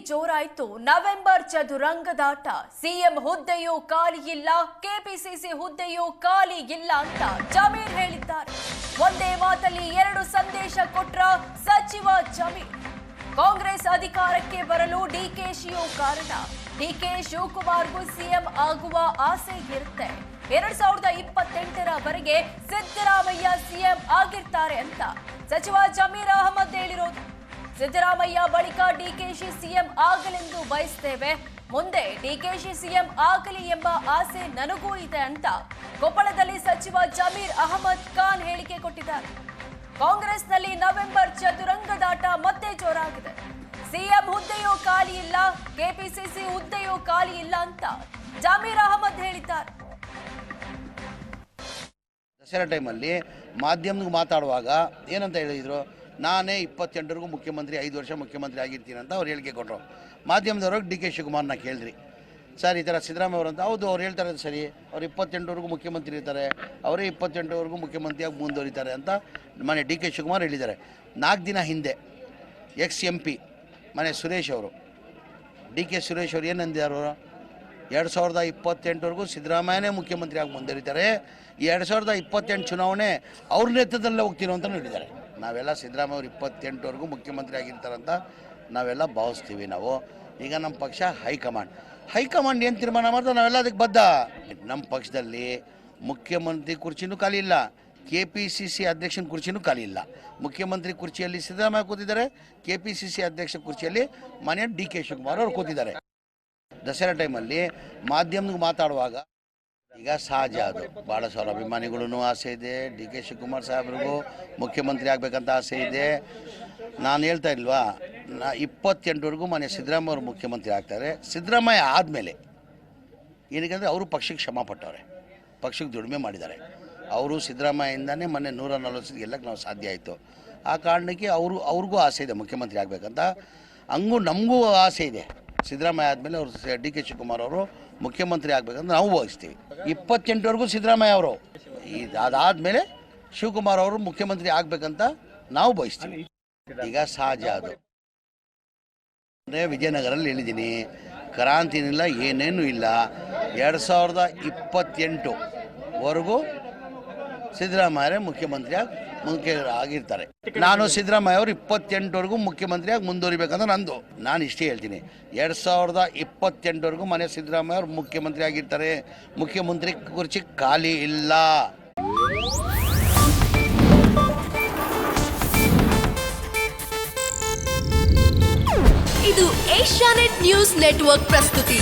ಜೋರಾಯಿತು November ಚದುರಂಗದಾಟ. CM ಹುದ್ದೆಯೂ ಖಾಲಿ ಇಲ್ಲ, KPCC ಹುದ್ದೆಯೂ ಖಾಲಿ ಇಲ್ಲ ಅಂತ ಜಮೀರ್ ಹೇಳಿದ್ದಾರೆ. ಒಂದೇ ಮಾತಲ್ಲಿ ಎರಡು ಸಂದೇಶ ಕೊಟ್ರ ಸಚಿವ ಜಮೀರ್. ಕಾಂಗ್ರೆಸ್ ಅಧಿಕಾರಕ್ಕೆ ಬರಲು ಡಿಕೆಶಿಯೂ ಕಾರಣ. ಡಿಕೆ ಶಿವಕುಮಾರ್ಗೂ ಸಿಎಂ ಆಗುವ ಆಸೆ ಇರುತ್ತೆ. 2028ರವರೆಗೆ ಸಿದ್ದರಾಮಯ್ಯ ಸಿಎಂ ಆಗಿರ್ತಾರೆ ಅಂತ ಸಚಿವ ಜಮೀರ್ ಅಹಮದ್ ಹೇಳಿರೋದು. ಸಿದ್ದರಾಮಯ್ಯ ಬಳಿಕ ಡಿಕೆಶಿ ಸಿಎಂ ಆಗಲೆಂದು ಬಯಸ್ತೇವೆ. ಮುಂದೆ ಡಿಕೆಶಿ ಸಿಎಂ ಆಗಲಿ ಎಂಬ ಆಸೆ ನನಗೂ ಇದೆ ಅಂತ ಕೊಪ್ಪಳದಲ್ಲಿ ಸಚಿವ ಜಮೀರ್ ಅಹಮದ್ ಖಾನ್ ಹೇಳಿಕೆ ಕೊಟ್ಟಿದ್ದಾರೆ. ಕಾಂಗ್ರೆಸ್ನಲ್ಲಿ ನವೆಂಬರ್ ಚದುರಂಗದಾಟ ಮತ್ತೆ ಜೋರಾಗಿದೆ. ಸಿಎಂ ಹುದ್ದೆಯೂ ಖಾಲಿ ಇಲ್ಲ, ಕೆಪಿಸಿಸಿ ಹುದ್ದೆಯೂ ಖಾಲಿ ಇಲ್ಲ ಅಂತ ಜಮೀರ್ ಅಹಮದ್ ಹೇಳಿದ್ದಾರೆ. ದಸರಾ ಟೈಮಲ್ಲಿ ಮಾಧ್ಯಮಕ್ಕೆ ಮಾತಾಡುವಾಗ ಏನಂತ ಹೇಳಿದ್ರು, ನಾನೇ 28ವರೆಗೂ ಮುಖ್ಯಮಂತ್ರಿ, 5 ವರ್ಷ ಮುಖ್ಯಮಂತ್ರಿ ಆಗಿರ್ತೀನಿ ಅಂತ ಅವ್ರು ಹೇಳಿಕೆ ಕೊಟ್ಟರು. ಮಾಧ್ಯಮದವ್ರಿಗೆ ಡಿ ಕೆ ಶಿವಕುಮಾರ್ನ ಕೇಳಿದ್ರಿ, ಸರ್ ಈ ಥರ ಸಿದ್ದರಾಮಯ್ಯ ಅವರು ಅಂತ. ಹೌದು, ಅವ್ರು ಹೇಳ್ತಾರೆ ಸರಿ, ಅವ್ರು 28ವರೆಗೂ ಮುಖ್ಯಮಂತ್ರಿ ಇರ್ತಾರೆ, ಅವರೇ 28ವರೆಗೂ ಮುಖ್ಯಮಂತ್ರಿಯಾಗಿ ಮುಂದುವರಿತಾರೆ ಅಂತ ಮನೆ ಡಿ ಕೆ ಶಿವಕುಮಾರ್ ಹೇಳಿದ್ದಾರೆ. 4 ದಿನ ಹಿಂದೆ ಎಕ್ಸ್ MP ಮನೆ ಸುರೇಶ್ ಅವರು, ಡಿ ಕೆ ಸುರೇಶ್ ಅವರು ಏನಂದಿದ್ದಾರೆ, 2028ವರೆಗೂ ಸಿದ್ದರಾಮಯ್ಯನೇ ಮುಖ್ಯಮಂತ್ರಿಯಾಗಿ ಮುಂದುವರಿತಾರೆ, 2028 ಚುನಾವಣೆ ಅವ್ರ ನೇತೃತ್ವದಲ್ಲೇ ಹೋಗ್ತೀನೋ ಅಂತ ಹೇಳಿದ್ದಾರೆ. ನಾವೆಲ್ಲ ಸಿದ್ದರಾಮಯ್ಯ ಅವರು 28ವರೆಗೂ ಮುಖ್ಯಮಂತ್ರಿ ಆಗಿರ್ತಾರಂತ ನಾವೆಲ್ಲ ಭಾವಿಸ್ತೀವಿ. ನಾವು ಈಗ ನಮ್ಮ ಪಕ್ಷ ಹೈಕಮಾಂಡ್ ಏನು ತೀರ್ಮಾನ ಮಾಡ್ತಾರೆ ನಾವೆಲ್ಲ ಅದಕ್ಕೆ ಬದ್ಧ. ನಮ್ಮ ಪಕ್ಷದಲ್ಲಿ ಮುಖ್ಯಮಂತ್ರಿ ಕುರ್ಚಿನೂ ಖಾಲಿ ಇಲ್ಲ, KPCC ಅಧ್ಯಕ್ಷನ ಕುರ್ಚಿನೂ ಖಾಲಿ ಇಲ್ಲ. ಮುಖ್ಯಮಂತ್ರಿ ಕುರ್ಚಿಯಲ್ಲಿ ಸಿದ್ದರಾಮಯ್ಯ ಕೂತಿದ್ದಾರೆ, KPCC ಅಧ್ಯಕ್ಷ ಕುರ್ಚಿಯಲ್ಲಿ ಮನೆ ಡಿ ಕೆ ಶಿವಕುಮಾರ್ ಅವರು ಕೂತಿದ್ದಾರೆ. ದಸರಾ ಟೈಮಲ್ಲಿ ಮಾಧ್ಯಮಕ್ಕೆ ಮಾತಾಡುವಾಗ ಈಗ ಸಹಜ, ಅದು ಭಾಳ ಸಾವಿರ ಅಭಿಮಾನಿಗಳೂ ಆಸೆ ಇದೆ. ಡಿ ಕೆ ಶಿವಕುಮಾರ್ ಸಾಹೇಬ್ರಿಗೂ ಮುಖ್ಯಮಂತ್ರಿ ಆಗಬೇಕಂತ ಆಸೆ ಇದೆ. ನಾನು ಹೇಳ್ತಾ ಇಲ್ವಾ, 28ವರೆಗೂ ಮನೆ ಸಿದ್ದರಾಮಯ್ಯ ಅವರು ಮುಖ್ಯಮಂತ್ರಿ ಆಗ್ತಾರೆ. ಸಿದ್ದರಾಮಯ್ಯ ಆದಮೇಲೆ ಏನಕ್ಕೆ ಅವರು ಪಕ್ಷಕ್ಕೆ ಶ್ರಮ ಪಟ್ಟವ್ರೆ, ಪಕ್ಷಕ್ಕೆ ದುಡಿಮೆ ಮಾಡಿದ್ದಾರೆ. ಅವರು ಸಿದ್ದರಾಮಯ್ಯಯಿಂದನೇ ಮೊನ್ನೆ 140 ಗೆಲ್ಲಕ್ಕೆ ನಾವು ಸಾಧ್ಯ ಆಯಿತು. ಆ ಕಾರಣಕ್ಕೆ ಅವ್ರಿಗೂ ಆಸೆ ಇದೆ ಮುಖ್ಯಮಂತ್ರಿ ಆಗಬೇಕಂತ. ಹಂಗೂ ನಮಗೂ ಆಸೆ ಇದೆ, ಸಿದ್ದರಾಮಯ್ಯ ಆದಮೇಲೆ ಅವರು ಡಿ ಕೆ ಶಿವಕುಮಾರ್ ಅವರು ಮುಖ್ಯಮಂತ್ರಿ ಆಗಬೇಕಂತ ನಾವು ಭಾವಿಸ್ತೀವಿ. 28ವರೆಗೂ ಸಿದ್ದರಾಮಯ್ಯ ಅವರು, ಅದಾದಮೇಲೆ ಶಿವಕುಮಾರ್ ಅವರು ಮುಖ್ಯಮಂತ್ರಿ ಆಗಬೇಕಂತ ನಾವು ಬಯಸ್ತೀವಿ. ಈಗ ಸಹಜ, ಅದು ವಿಜಯನಗರಲ್ಲಿ ಹೇಳಿದ್ದೀನಿ, ಕ್ರಾಂತಿನಿಲ್ಲ, ಏನೇನೂ ಇಲ್ಲ. 2028ವರೆಗೂ ಸಿದ್ದರಾಮಯ್ಯ ಮುಖ್ಯಮಂತ್ರಿ ಆಗಿರ್ತಾರೆ. ನಾನು ಸಿದ್ದರಾಮಯ್ಯ ಅವರು 28ವರೆಗೂ ಮುಖ್ಯಮಂತ್ರಿಯಾಗಿ ಮುಂದುವರಿಬೇಕಂತ ನಂದು. ನಾನು ಇಷ್ಟೇ ಹೇಳ್ತೀನಿ, 2028ವರೆಗೂ ಮನೆ ಸಿದ್ದರಾಮಯ್ಯ ಅವರು ಮುಖ್ಯಮಂತ್ರಿ ಆಗಿರ್ತಾರೆ. ಮುಖ್ಯಮಂತ್ರಿ ಕುರ್ಚಿ ಖಾಲಿ ಇಲ್ಲ. ಇದು ಏಷ್ಯಾನೆಟ್ ನ್ಯೂಸ್ ನೆಟ್ವರ್ಕ್ ಪ್ರಸ್ತುತಿ.